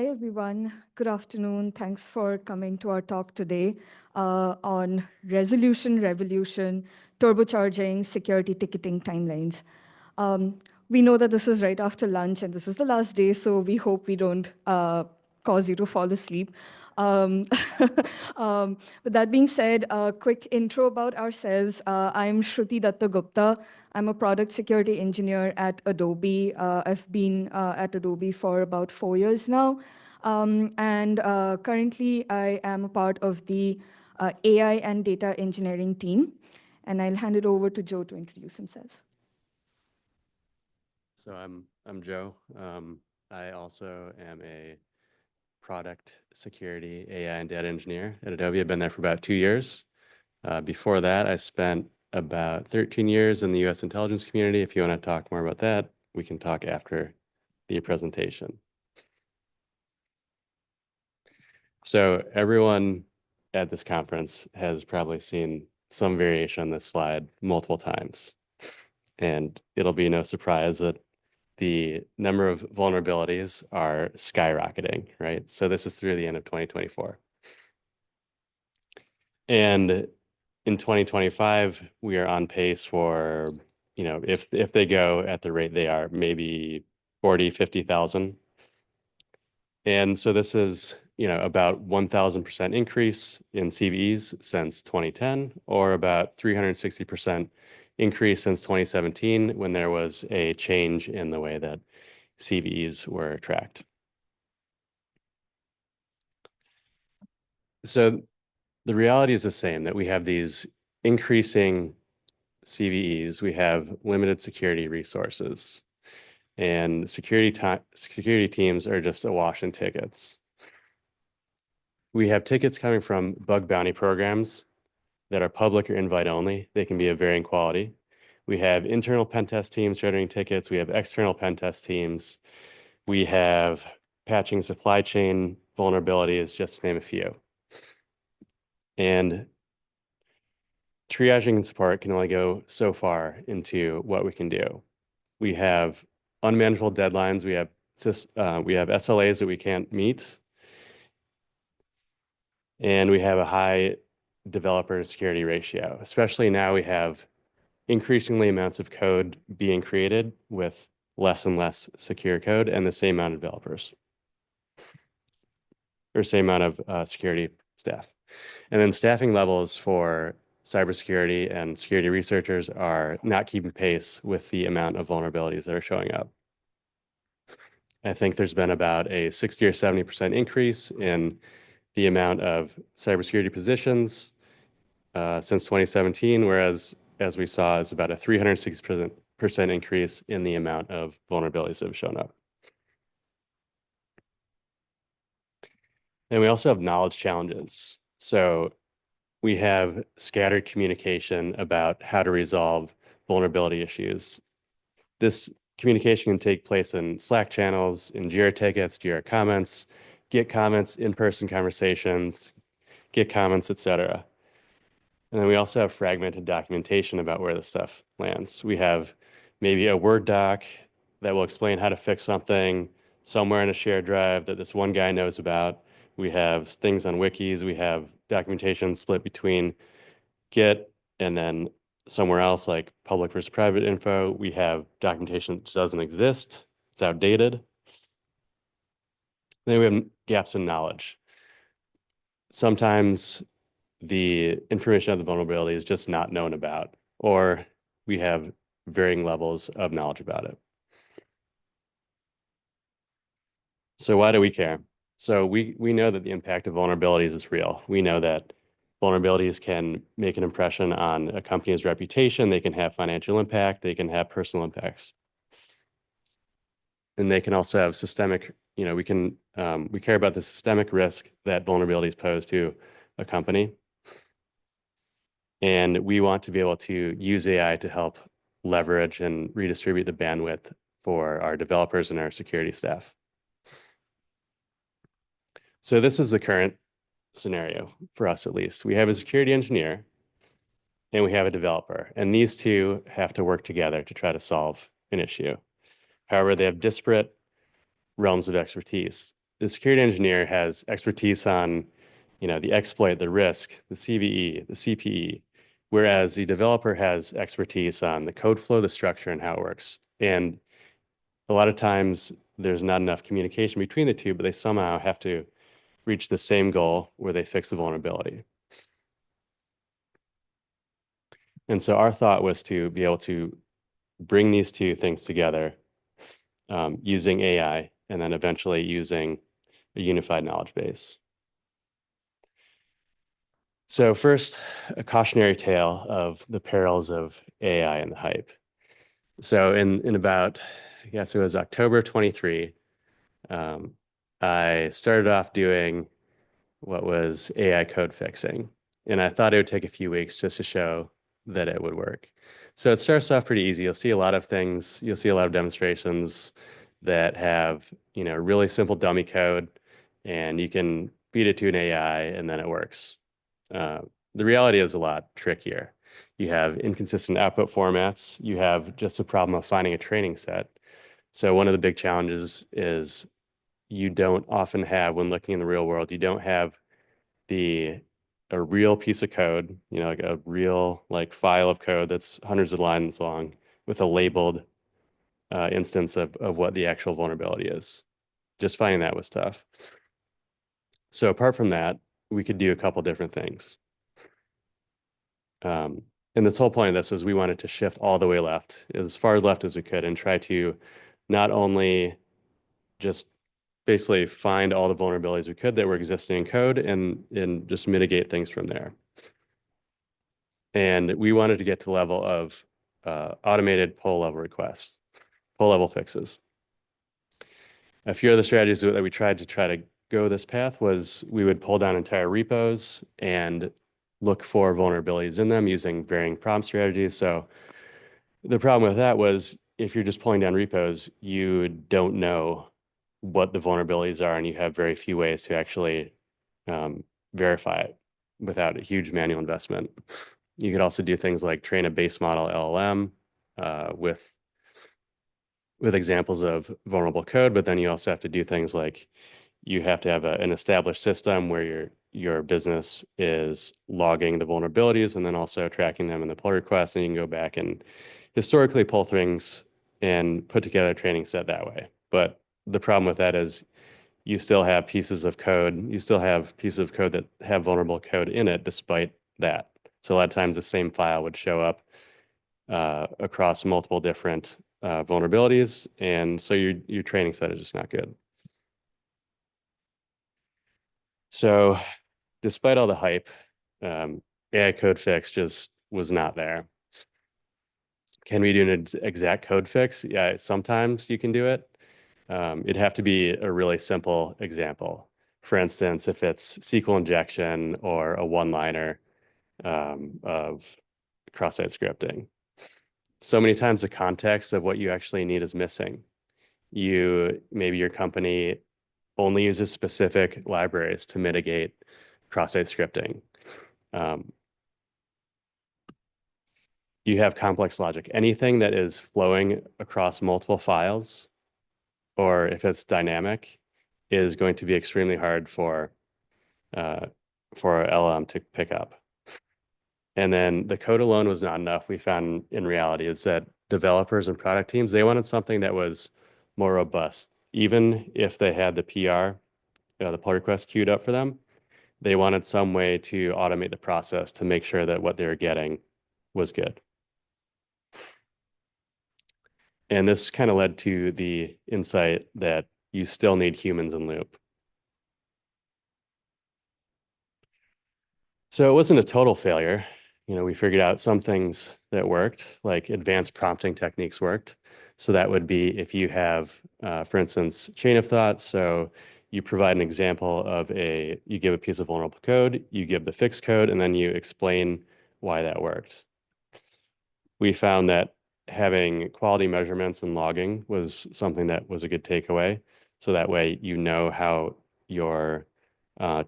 Hi, everyone. Good afternoon. Thanks for coming to our talk today on resolution, revolution, turbocharging, security ticketing timelines. We know that this is right after lunch and this is the last day, so we hope we don't cause you to fall asleep. Um, with that being said, a quick intro about ourselves. I'm Shruti Datta Gupta. I'm a product security engineer at Adobe. I've been at Adobe for about 4 years now. And currently, I am a part of the AI and data engineering team. And I'll hand it over to Joe to introduce himself. So I'm Joe. I also am a product security AI and data engineer at Adobe. I've been there for about 2 years. Before that, I spent about 13 years in the U.S. intelligence community. If you want to talk more about that, we can talk after the presentation. So everyone at this conference has probably seen some variation on this slide multiple times. And it'll be no surprise that the number of vulnerabilities are skyrocketing, right? So this is through the end of 2024. And in 2025, we are on pace for, if they go at the rate they are, maybe 40, 50,000. And so this is, about 1,000% increase in CVEs since 2010, or about 360% increase since 2017 when there was a change in the way that CVEs were tracked. So the reality is the same, that we have these increasing CVEs, we have limited security resources, and security teams are just awash in tickets. We have tickets coming from bug bounty programs that are public or invite only. They can be of varying quality. We have internal pen test teams generating tickets. We have external pen test teams. We have patching supply chain vulnerabilities, just to name a few. And triaging and support can only go so far into what we can do. We have unmanageable deadlines. We have SLAs that we can't meet. And we have a high developer security ratio. Especially now we have increasingly amounts of code being created with less and less secure code and the same amount of developers, or same amount of security staff. And then staffing levels for cybersecurity and security researchers are not keeping pace with the amount of vulnerabilities that are showing up. I think there's been about a 60 or 70% increase in the amount of cybersecurity positions since 2017, whereas, as we saw, is about a 360% increase in the amount of vulnerabilities that have shown up. And we also have knowledge challenges. So we have scattered communication about how to resolve vulnerability issues. This communication can take place in Slack channels, in Jira tickets, Jira comments, Git comments, in-person conversations, Git comments, etc. And then we also have fragmented documentation about where the stuff lands. We have maybe a Word doc that will explain how to fix something somewhere in a shared drive that this one guy knows about. We have things on wikis. We have documentation split between Git and then somewhere else like public versus private info. We have documentation that doesn't exist. It's outdated. Then we have gaps in knowledge. Sometimes the information of the vulnerability is just not known about, or we have varying levels of knowledge about it. So why do we care? So we know that the impact of vulnerabilities is real. We know that vulnerabilities can make an impression on a company's reputation. They can have financial impact. They can have personal impacts. And they can also have systemic, we care about the systemic risk that vulnerabilities pose to a company. And we want to be able to use AI to help leverage and redistribute the bandwidth for our developers and our security staff. So this is the current scenario for us, at least. We have a security engineer and we have a developer, and these two have to work together to try to solve an issue. However, they have disparate realms of expertise. the security engineer has expertise on, the exploit, the risk, the CVE, the CPE, whereas the developer has expertise on the code flow, the structure, and how it works. And a lot of times there's not enough communication between the two, but they somehow have to reach the same goal where they fix the vulnerability. And so our thought was to be able to bring these two things together using AI and then eventually using a unified knowledge base. So first, a cautionary tale of the perils of AI and the hype. So in about, I guess it was October 23, I started off doing what was AI code fixing. And I thought it would take a few weeks just to show that it would work. So it starts off pretty easy. You'll see a lot of things. You'll see a lot of demonstrations that have, really simple dummy code, and you can feed it to an AI and then it works. The reality is a lot trickier. You have inconsistent output formats. You have just a problem of finding a training set. So one of the big challenges is you don't often have, when looking in the real world, you don't have a real piece of code, like a real file of code that's hundreds of lines long with a labeled instance of what the actual vulnerability is. Just finding that was tough. So apart from that, we could do a couple different things. And this whole point of this was we wanted to shift all the way left, as far left as we could, and try to not only just basically find all the vulnerabilities we could that were existing in code and just mitigate things from there. And we wanted to get to the level of automated pull level requests, pull level fixes. A few other strategies that we tried to go this path was we would pull down entire repos and look for vulnerabilities in them using varying prompt strategies. So the problem with that was if you're just pulling down repos, you don't know what the vulnerabilities are, and you have very few ways to actually verify it without a huge manual investment. You could also do things like train a base model LLM with examples of vulnerable code, but then you also have to do things like you have to have an established system where your business is logging the vulnerabilities and then also tracking them in the pull requests, and you can go back and historically pull things and put together a training set that way. But the problem with that is you still have pieces of code that have vulnerable code in it despite that. So a lot of times the same file would show up across multiple different vulnerabilities, and so your training set is just not good. So despite all the hype, AI code fix just was not there. Can we do an exact code fix? Yeah, sometimes you can do it. It'd have to be a really simple example. For instance, if it's SQL injection or a one-liner of cross-site scripting. So many times the context of what you actually need is missing. Maybe your company only uses specific libraries to mitigate cross-site scripting. You have complex logic. Anything that is flowing across multiple files, or if it's dynamic, is going to be extremely hard for LLM to pick up. And then the code alone was not enough. We found in reality is that developers and product teams, they wanted something that was more robust. Even if they had the PR, the pull request queued up for them, they wanted some way to automate the process to make sure that what they were getting was good. And this kind of led to the insight that you still need humans in loop. So it wasn't a total failure. We figured out some things that worked, like advanced prompting techniques worked. So that would be if you have, for instance, chain of thought. So you provide an example of you give a piece of vulnerable code, you give the fixed code, and then you explain why that worked. We found that having quality measurements and logging was something that was a good takeaway. So that way you know how your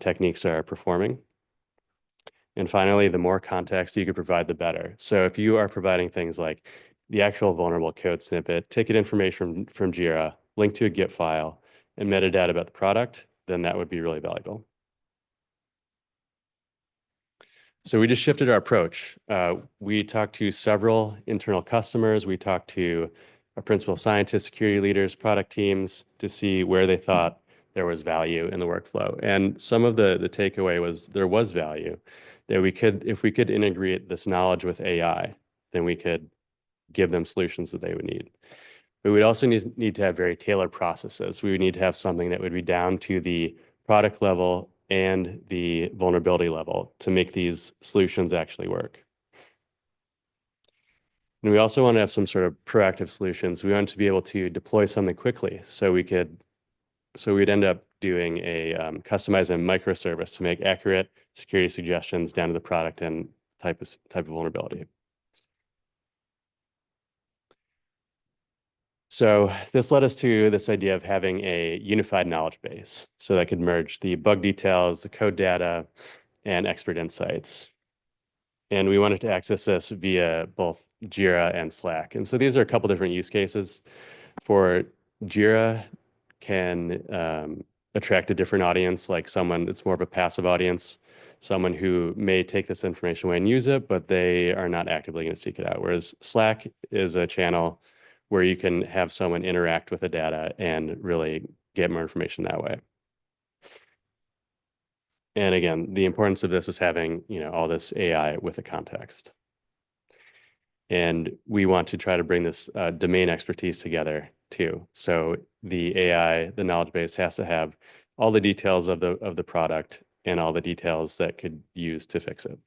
techniques are performing. And finally, the more context you could provide, the better. So if you are providing things like the actual vulnerable code snippet, ticket information from Jira, link to a Git file, and metadata about the product, then that would be really valuable. So we just shifted our approach. We talked to several internal customers. We talked to our principal scientists, security leaders, product teams to see where they thought there was value in the workflow. And some of the takeaway was there was value, that we could, if we could integrate this knowledge with AI, then we could give them solutions that they would need. But we'd also need to have very tailored processes. We would need to have something that would be down to the product level and the vulnerability level to make these solutions actually work. And we also want to have some sort of proactive solutions. We want to be able to deploy something quickly, so we'd end up doing a customized microservice to make accurate security suggestions down to the product and type of vulnerability. So this led us to this idea of having a unified knowledge base, so that could merge the bug details, the code data, and expert insights. And we wanted to access this via both Jira and Slack. And so these are a couple different use cases. For Jira can attract a different audience, like someone that's more of a passive audience, someone who may take this information away and use it, but they are not actively going to seek it out. Whereas Slack is a channel where you can have someone interact with the data and really get more information that way. And again, the importance of this is having, all this AI with a context. And we want to try to bring this domain expertise together too. So the AI, the knowledge base, has to have all the details of the product and all the details that could use to fix it.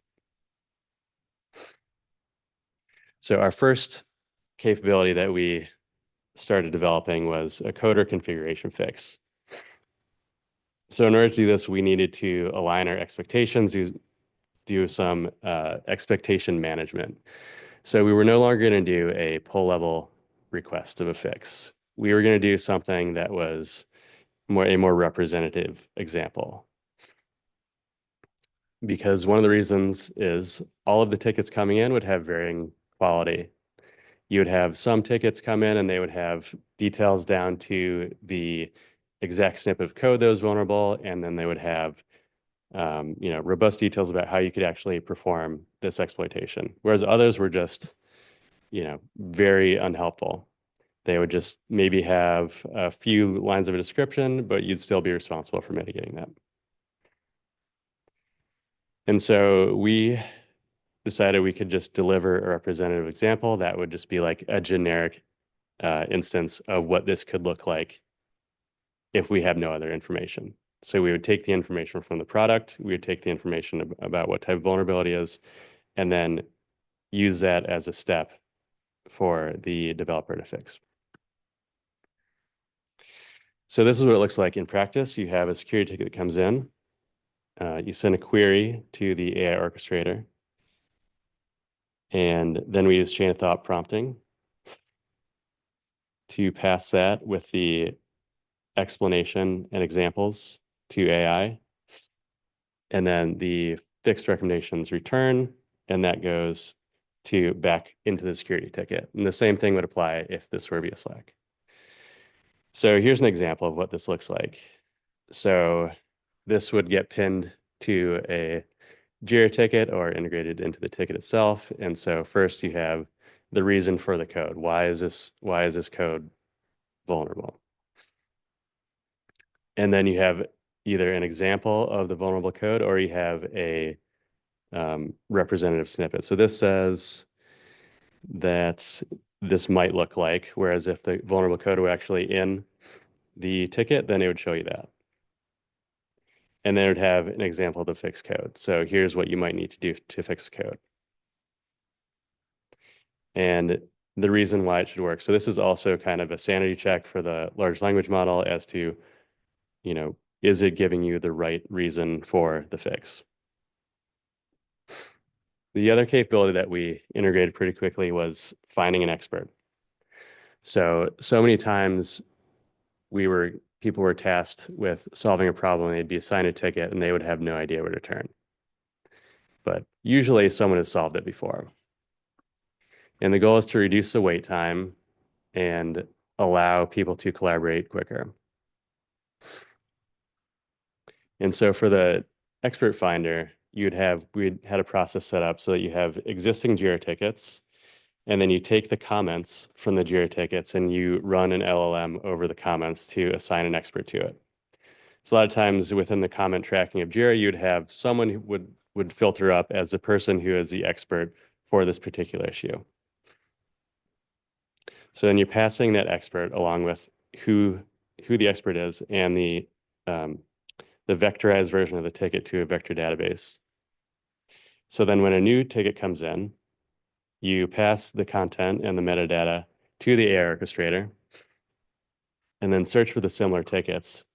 So our first capability that we started developing was a coder configuration fix. So in order to do this, we needed to align our expectations, do some expectation management. So we were no longer going to do a pull level request of a fix. We were going to do something that was a more representative example. Because one of the reasons is all of the tickets coming in would have varying quality. You would have some tickets come in and they would have details down to the exact snippet of code that was vulnerable, and then they would have robust details about how you could actually perform this exploitation. Whereas others were just, very unhelpful. They would just maybe have a few lines of a description, but you'd still be responsible for mitigating that. And so we decided we could just deliver a representative example that would just be like a generic instance of what this could look like if we have no other information. So we would take the information from the product, we would take the information about what type of vulnerability is, and then use that as a step for the developer to fix. So this is what it looks like in practice. You have a security ticket that comes in. You send a query to the AI orchestrator. And then we use chain of thought prompting to pass that with the explanation and examples to AI. And then the fixed recommendations return, and that goes back into the security ticket. And the same thing would apply if this were via Slack. So here's an example of what this looks like. So this would get pinned to a Jira ticket or integrated into the ticket itself. And so first you have the reason for the code. Why is this code vulnerable? And then you have either an example of the vulnerable code or you have a representative snippet. So this says that this might look like, whereas if the vulnerable code were actually in the ticket, then it would show you that. And then it would have an example of the fixed code. So here's what you might need to do to fix code. And the reason why it should work. So this is also kind of a sanity check for the large language model as to, is it giving you the right reason for the fix? The other capability that we integrated pretty quickly was finding an expert. So many times people were tasked with solving a problem, they'd be assigned a ticket and they would have no idea where to turn. But usually someone has solved it before. And the goal is to reduce the wait time and allow people to collaborate quicker. And so for the expert finder, we'd had a process set up so that you have existing JIRA tickets, and then you take the comments from the JIRA tickets and you run an LLM over the comments to assign an expert to it. So a lot of times within the comment tracking of JIRA, you'd have someone who would filter up as the person who is the expert for this particular issue. So then you're passing that expert along with who the expert is and the vectorized version of the ticket to a vector database. So then when a new ticket comes in, you pass the content and the metadata to the AI orchestrator, and then search for the similar tickets,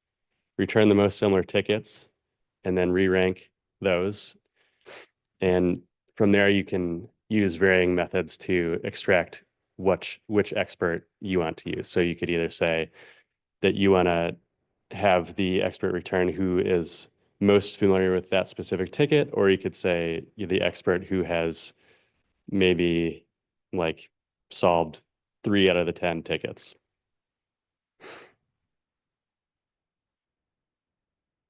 return the most similar tickets, and then re-rank those. And from there, you can use varying methods to extract which expert you want to use. So you could either say that you want to have the expert return who is most familiar with that specific ticket, or you could say the expert who has maybe like solved 3 out of the 10 tickets.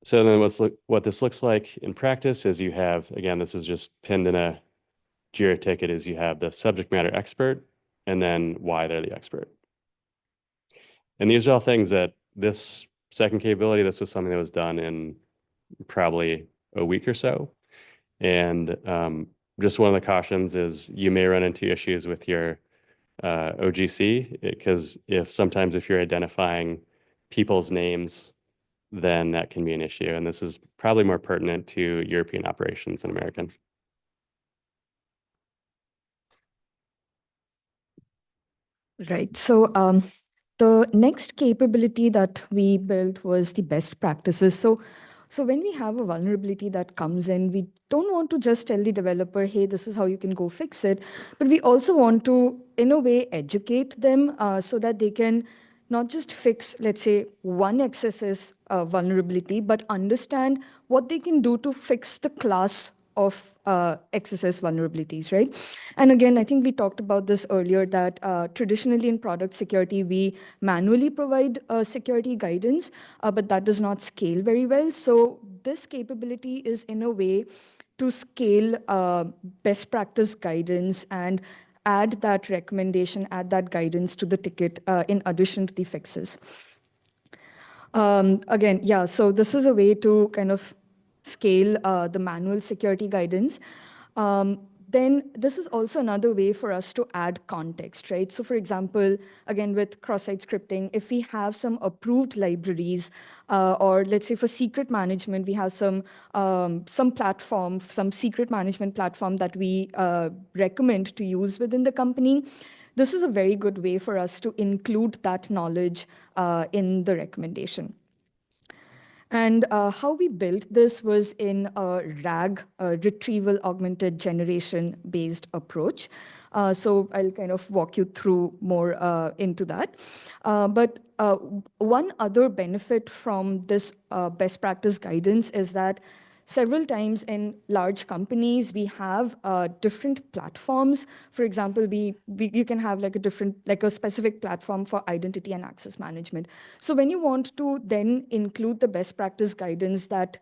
So then what this looks like in practice is you have, again, this is just pinned in a JIRA ticket, is you have the subject matter expert and then why they're the expert. And these are all things that this second capability, this was something that was done in probably a week or so. And just one of the cautions is you may run into issues with your OGC, because sometimes if you're identifying people's names, then that can be an issue. And this is probably more pertinent to European operations than American. Right. So the next capability that we built was the best practices. So when we have a vulnerability that comes in, we don't want to just tell the developer, hey, this is how you can go fix it. But we also want to, in a way, educate them so that they can not just fix, let's say, one XSS vulnerability, but understand what they can do to fix the class of XSS vulnerabilities, right? And again, I think we talked about this earlier, that traditionally in product security, we manually provide security guidance, but that does not scale very well. So this capability is in a way to scale best practice guidance and add that recommendation, add that guidance to the ticket in addition to the fixes. Again, yeah, so this is a way to kind of scale the manual security guidance. Then this is also another way for us to add context, right? So for example, again, with cross-site scripting, if we have some approved libraries, or let's say for secret management, we have some platform, some secret management platform that we recommend to use within the company, this is a very good way for us to include that knowledge in the recommendation. And how we built this was in a RAG, retrieval augmented generation based approach. So I'll kind of walk you through more into that. But one other benefit from this best practice guidance is that several times in large companies, we have different platforms. For example, you can have like a specific platform for identity and access management. So when you want to then include the best practice guidance that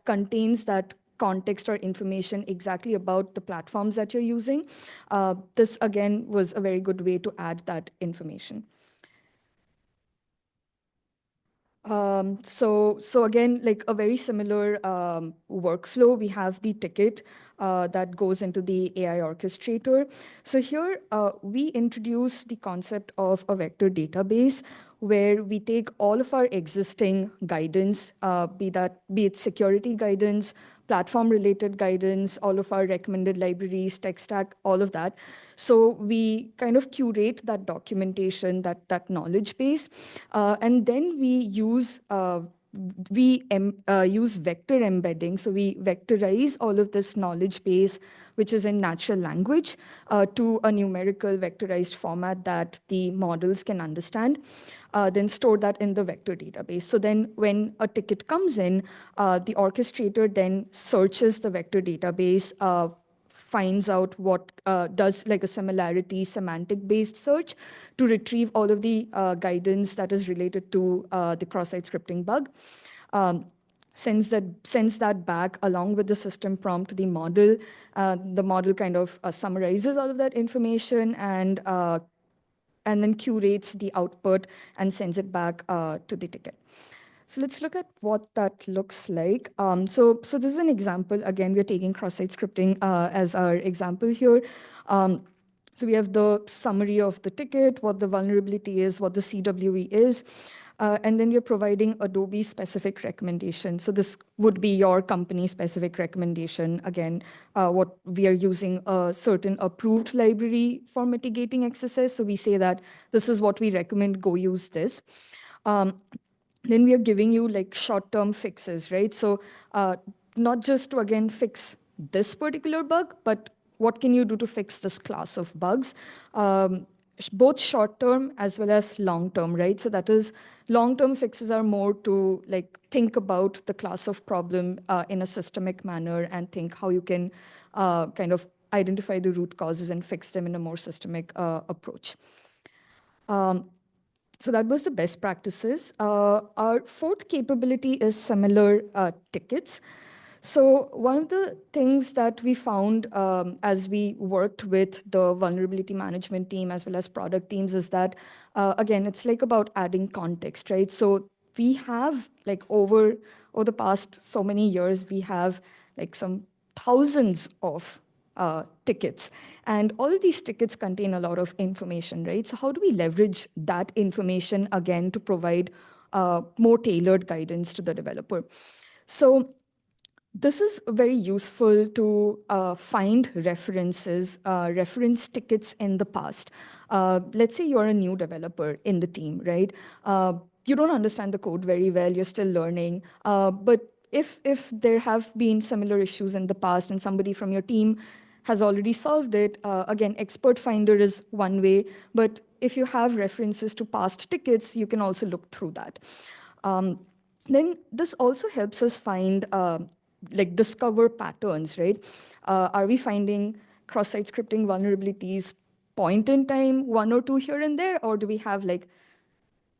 contains that context or information exactly about the platforms that you're using, this again was a very good way to add that information. So again, like a very similar workflow, we have the ticket that goes into the AI orchestrator. So here we introduce the concept of a vector database where we take all of our existing guidance, be it security guidance, platform-related guidance, all of our recommended libraries, tech stack, all of that. So we kind of curate that documentation, that knowledge base, and then we use vector embedding. So we vectorize all of this knowledge base, which is in natural language, to a numerical vectorized format that the models can understand, then store that in the vector database. So then when a ticket comes in, the orchestrator then searches the vector database, finds out what does like a similarity semantic based search to retrieve all of the guidance that is related to the cross-site scripting bug. Um, sends that back along with the system prompt to the model. The model kind of summarizes all of that information and then curates the output and sends it back to the ticket. So let's look at what that looks like. So this is an example. Again, we're taking cross-site scripting as our example here. So we have the summary of the ticket, what the vulnerability is, what the CWE is, and then we're providing Adobe specific recommendation. So this would be your company specific recommendation. Again, what we are using a certain approved library for mitigating excesses. So we say that this is what we recommend, go use this. Then we are giving you like short-term fixes, right? So not just to, again, fix this particular bug, but what can you do to fix this class of bugs? Both short-term as well as long-term, right? So that is, long-term fixes are more to like think about the class of problem in a systemic manner and think how you can kind of identify the root causes and fix them in a more systemic approach. So that was the best practices. Our fourth capability is similar tickets. So one of the things that we found as we worked with the vulnerability management team as well as product teams is that, again, it's like about adding context, right? So we have like over the past so many years, we have like some thousands of tickets. And all of these tickets contain a lot of information, right? So how do we leverage that information again to provide more tailored guidance to the developer? So this is very useful to find references, reference tickets in the past. Let's say you're a new developer in the team, right? You don't understand the code very well, you're still learning, but if there have been similar issues in the past and somebody from your team has already solved it, again, expert finder is one way, but if you have references to past tickets, you can also look through that. Then this also helps us find, like discover patterns, right? Are we finding cross-site scripting vulnerabilities point in time, one or two here and there, or do we have like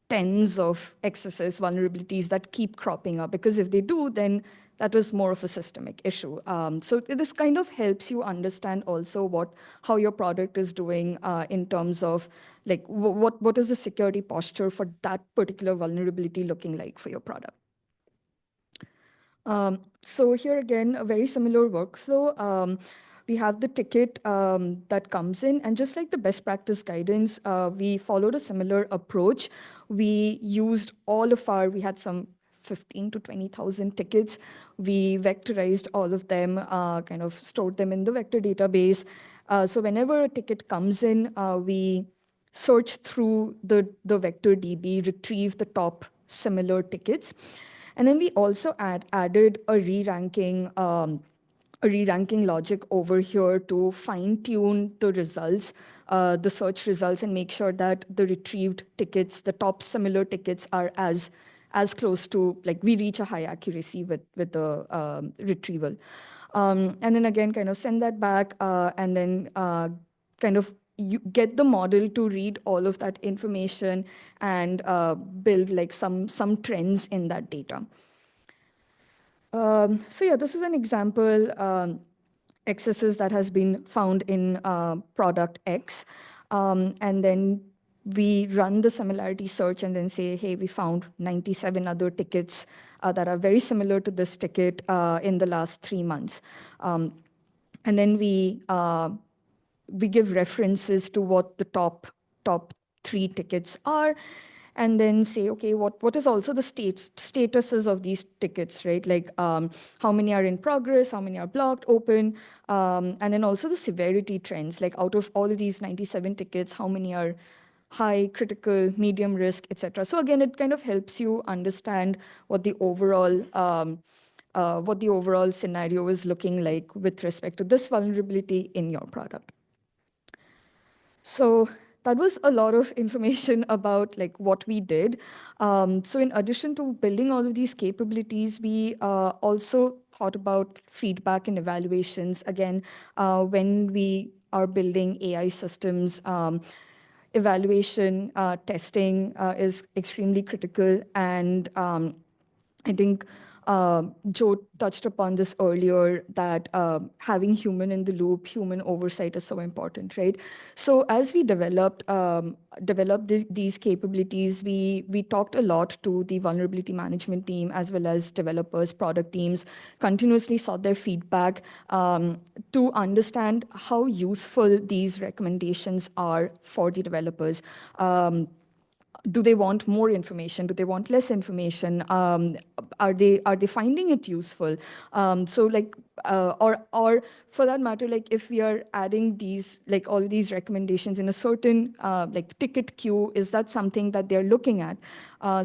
tens of XSS vulnerabilities that keep cropping up? Because if they do, then that was more of a systemic issue. So this kind of helps you understand also how your product is doing in terms of like what is the security posture for that particular vulnerability looking like for your product. So here again, a very similar workflow. We have the ticket that comes in, and just like the best practice guidance, we followed a similar approach. We used we had some 15 to 20,000 tickets. We vectorized all of them, kind of stored them in the vector database. So whenever a ticket comes in, we search through the vector DB, retrieve the top similar tickets. And then we also added a re-ranking logic over here to fine-tune the results, the search results, and make sure that the retrieved tickets, the top similar tickets, are as close to, like, we reach a high accuracy with the retrieval. And then again, kind of send that back, and then kind of you get the model to read all of that information and build like some trends in that data. So yeah, this is an example excesses that has been found in product X. And then we run the similarity search and then say, hey, we found 97 other tickets that are very similar to this ticket in the last 3 months. And then we give references to what the top 3 tickets are, and then say, okay, what is also the statuses of these tickets, right? Like how many are in progress, how many are blocked, open, and then also the severity trends, like out of all of these 97 tickets, how many are high, critical, medium risk, etc. So again, it kind of helps you understand what the overall scenario is looking like with respect to this vulnerability in your product. So that was a lot of information about like what we did. So in addition to building all of these capabilities, we also thought about feedback and evaluations. Again, when we are building AI systems, evaluation, testing is extremely critical. And I think Joe touched upon this earlier, that having human in the loop, human oversight is so important, right? So as we developed these capabilities, we talked a lot to the vulnerability management team as well as developers, product teams, continuously sought their feedback to understand how useful these recommendations are for the developers. Do they want more information? Do they want less information? Are they finding it useful? So like or for that matter, like if we are adding these, like all these recommendations in a certain like ticket queue, is that something that they're looking at?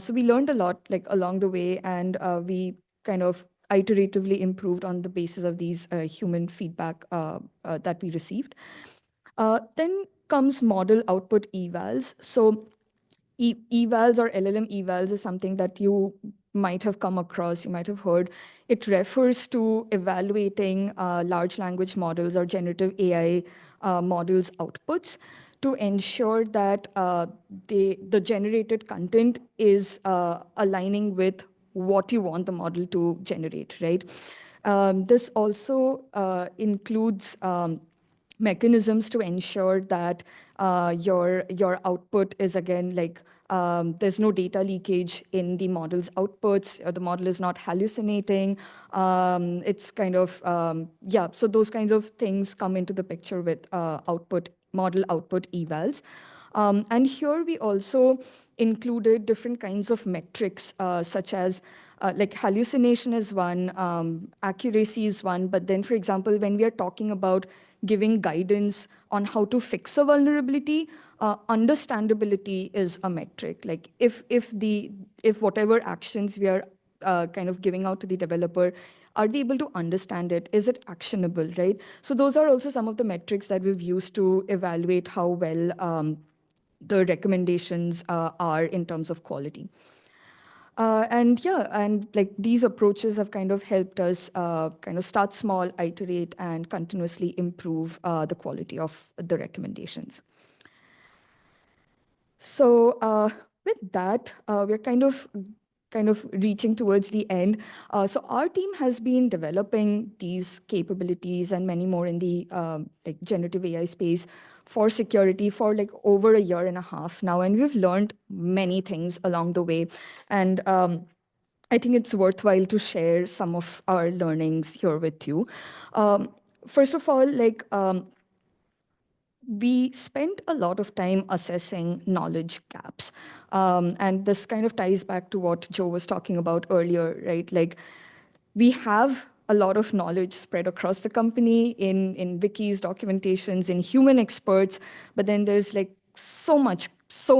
So we learned a lot like along the way, and we kind of iteratively improved on the basis of these human feedback that we received. Then comes model output evals. So evals or LLM evals is something that you might have come across, you might have heard. It refers to evaluating large language models or generative AI models' outputs to ensure that the generated content is aligning with what you want the model to generate, right? This also includes mechanisms to ensure that your output is, again, like there's no data leakage in the model's outputs, or the model is not hallucinating. It's kind of yeah, so those kinds of things come into the picture with model output evals. And here we also included different kinds of metrics, such as like hallucination is one, accuracy is one. But then, for example, when we are talking about giving guidance on how to fix a vulnerability, understandability is a metric. Like if whatever actions we are kind of giving out to the developer, are they able to understand it? Is it actionable, right? So those are also some of the metrics that we've used to evaluate how well the recommendations are in terms of quality. And yeah, and like these approaches have kind of helped us kind of start small, iterate, and continuously improve the quality of the recommendations. So with that, we're kind of reaching towards the end. So our team has been developing these capabilities and many more in the like generative AI space for security for like over a year and a half now, and we've learned many things along the way. And I think it's worthwhile to share some of our learnings here with you. First of all, like we spent a lot of time assessing knowledge gaps. And this kind of ties back to what Joe was talking about earlier, right? Like we have a lot of knowledge spread across the company in wikis, documentations, in human experts, but then there's like so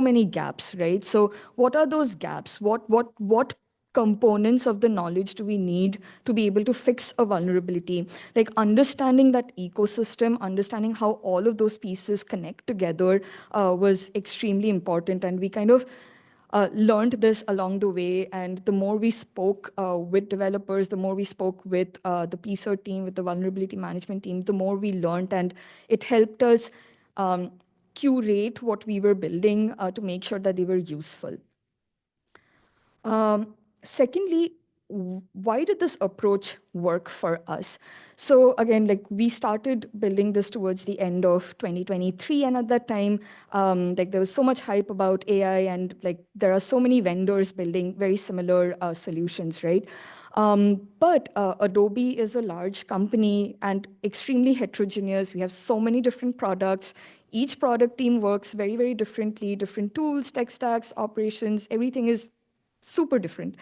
many gaps, right? So what are those gaps? What components of the knowledge do we need to be able to fix a vulnerability? Like understanding that ecosystem, understanding how all of those pieces connect together was extremely important. And we kind of learned this along the way. And the more we spoke with developers, the more we spoke with the PSIRT team, with the vulnerability management team, the more we learned. And it helped us curate what we were building to make sure that they were useful. Secondly, why did this approach work for us? So again, like we started building this towards the end of 2023, and at that time, like there was so much hype about AI, and like there are so many vendors building very similar solutions, right? But Adobe is a large company and extremely heterogeneous. We have so many different products. Each product team works very, very differently, different tools, tech stacks, operations, everything is super different.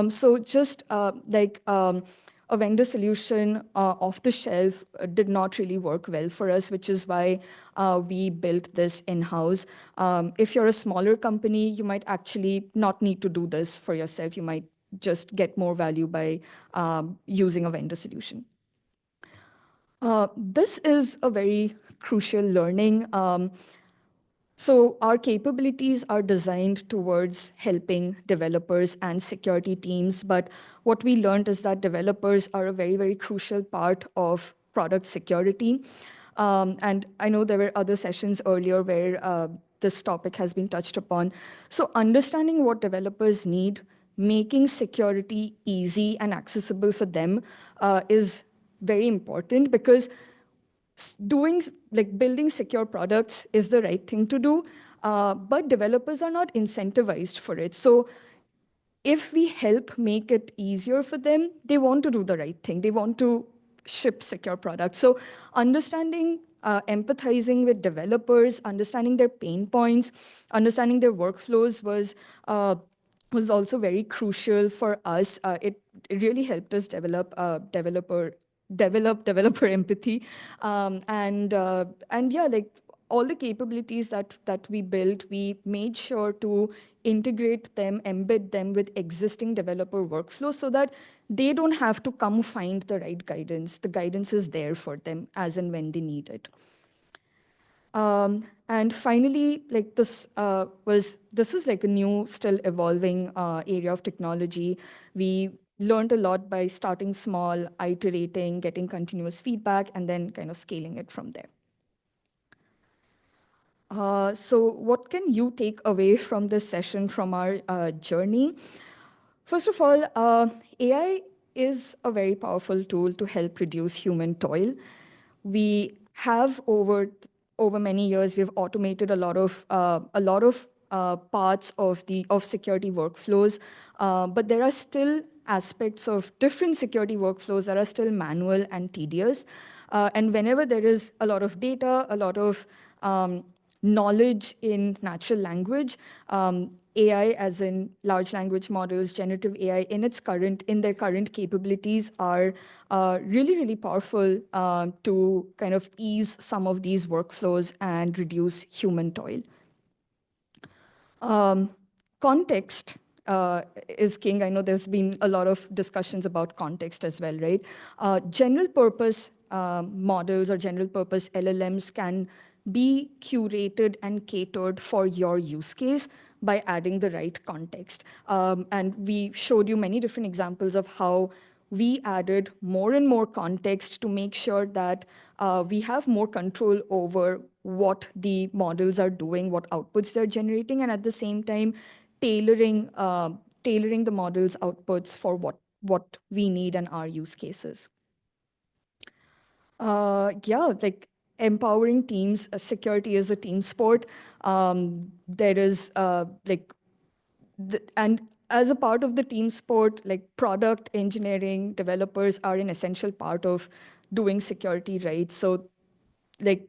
So just a vendor solution off the shelf did not really work well for us, which is why we built this in-house. If you're a smaller company, you might actually not need to do this for yourself. You might just get more value by using a vendor solution. This is a very crucial learning. So our capabilities are designed towards helping developers and security teams. But what we learned is that developers are a very, very crucial part of product security. And I know there were other sessions earlier where this topic has been touched upon. So understanding what developers need, making security easy and accessible for them is very important, because doing like building secure products is the right thing to do, but developers are not incentivized for it. So if we help make it easier for them, they want to do the right thing. They want to ship secure products. So understanding, empathizing with developers, understanding their pain points, understanding their workflows was also very crucial for us. It really helped us develop developer empathy, and yeah, like all the capabilities that we built, we made sure to integrate them, embed them with existing developer workflows so that they don't have to come find the right guidance. The guidance is there for them as and when they need it. And finally, like this is like a new, still evolving area of technology. We learned a lot by starting small, iterating, getting continuous feedback, and then kind of scaling it from there. So what can you take away from this session, from our journey? First of all, AI is a very powerful tool to help reduce human toil. We have over many years, we've automated a lot of parts of security workflows, but there are still aspects of different security workflows that are still manual and tedious. And whenever there is a lot of data, a lot of knowledge in natural language, AI, as in large language models, generative AI, in their current capabilities, are really, really powerful to kind of ease some of these workflows and reduce human toil. Um, Context is king. I know there's been a lot of discussions about context as well, right? General purpose models or general purpose LLMs can be curated and catered for your use case by adding the right context. And we showed you many different examples of how we added more and more context to make sure that we have more control over what the models are doing, what outputs they're generating, and at the same time, tailoring the model's outputs for what we need and our use cases. Yeah, like empowering teams. Security is a team sport. There is and as a part of the team sport, like product engineering developers are an essential part of doing security right. So like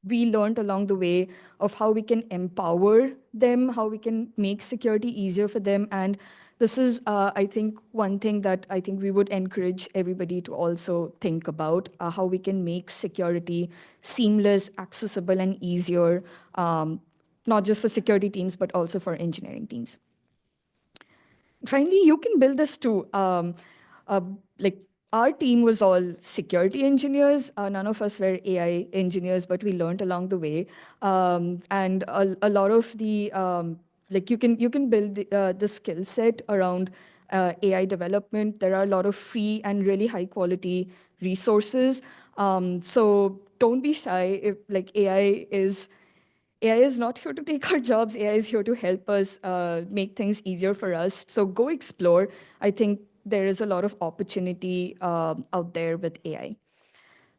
we learned along the way of how we can empower them, how we can make security easier for them. And this is, I think, one thing that I think we would encourage everybody to also think about, how we can make security seamless, accessible, and easier, not just for security teams, but also for engineering teams. Finally, you can build this too. Uh, like our team was all security engineers. None of us were AI engineers, but we learned along the way. And a lot of the like you can build the skill set around AI development. There are a lot of free and really high quality resources. So don't be shy. If like AI is not here to take our jobs. AI is here to help us make things easier for us. So go explore. I think there is a lot of opportunity out there with AI.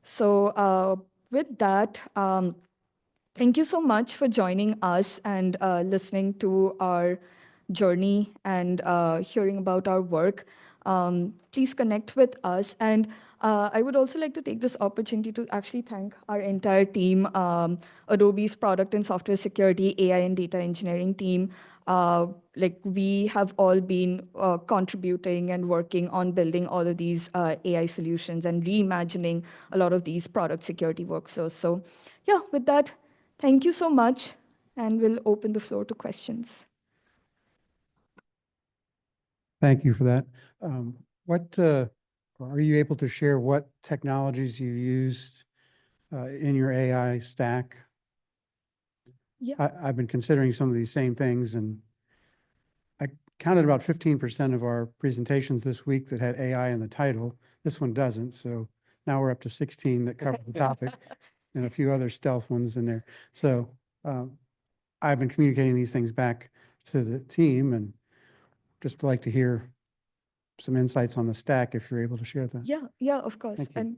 So with that, thank you so much for joining us and listening to our journey and hearing about our work. Please connect with us. And I would also like to take this opportunity to actually thank our entire team, Adobe's product and software security, AI and data engineering team. Like we have all been contributing and working on building all of these AI solutions and reimagining a lot of these product security workflows. So yeah, with that, thank you so much, and we'll open the floor to questions. Thank you for that. What are you able to share what technologies you used in your AI stack? Yeah. I've been considering some of these same things, and I counted about 15% of our presentations this week that had AI in the title. This one doesn't, so now we're up to 16 that cover the topic and a few other stealth ones in there. So I've been communicating these things back to the team, and just like to hear some insights on the stack if you're able to share that. Yeah, of course. Thank you. And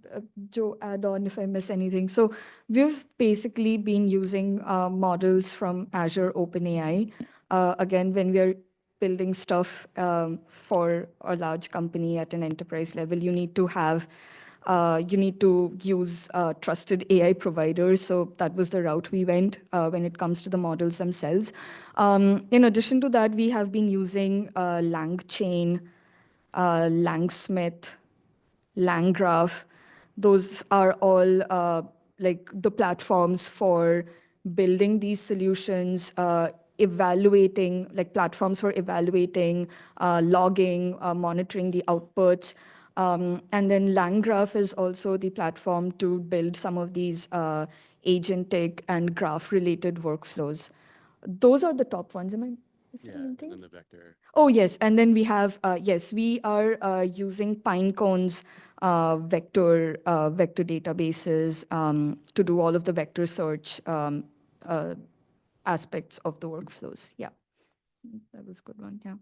Joe, add on if I miss anything. So we've basically been using models from Azure OpenAI. Again, when we are building stuff for a large company at an enterprise level, you need to use trusted AI providers. So that was the route we went when it comes to the models themselves. In addition to that, we have been using LangChain, Langsmith, LangGraph. Those are all like the platforms for building these solutions, evaluating, like platforms for evaluating, logging, monitoring the outputs. And then LangGraph is also the platform to build some of these agentic and graph-related workflows. Those are the top ones. Am I missing anything? And the vector. Oh, yes. And then we have, yes, we are using Pinecone's vector databases to do all of the vector search aspects of the workflows. Yeah, that was a good one. Yeah.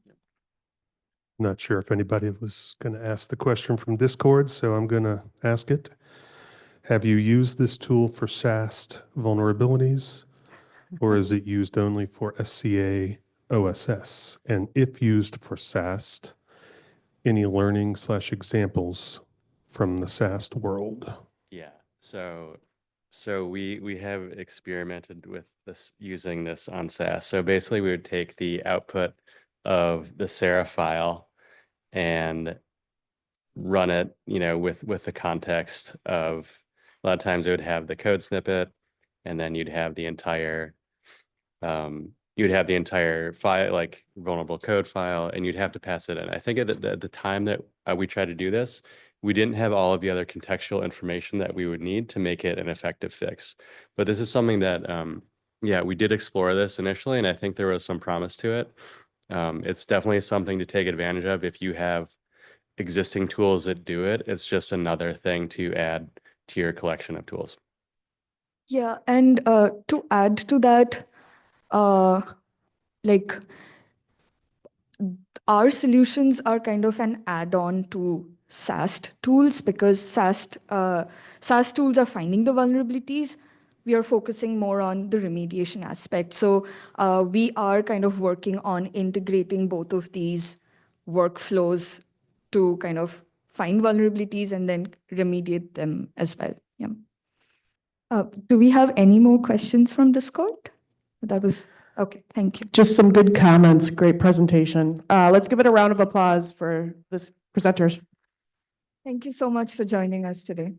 Not sure if anybody was going to ask the question from Discord, so I'm going to ask it. Have you used this tool for SAST vulnerabilities, or is it used only for SCA OSS? And if used for SAST, any learning/examples from the SAST world? Yeah. So we have experimented with this, using this on SAS. So basically we would take the output of the Sarah file and run it, with the context of, a lot of times it would have the code snippet, and then you'd have the entire file, like vulnerable code file, and you'd have to pass it in. I think at the time that we tried to do this, we didn't have all of the other contextual information that we would need to make it an effective fix. But this is something that, yeah, we did explore this initially, and I think there was some promise to it. It's definitely something to take advantage of if you have existing tools that do it. It's just another thing to add to your collection of tools. Yeah, and to add to that, like our solutions are kind of an add-on to SAST tools, because SAST tools are finding the vulnerabilities. We are focusing more on the remediation aspect. So we are kind of working on integrating both of these workflows to kind of find vulnerabilities and then remediate them as well. Yeah. Do we have any more questions from Discord? That was okay. Thank you. Just some good comments. Great presentation. Let's give it a round of applause for this presenters. Thank you so much for joining us today.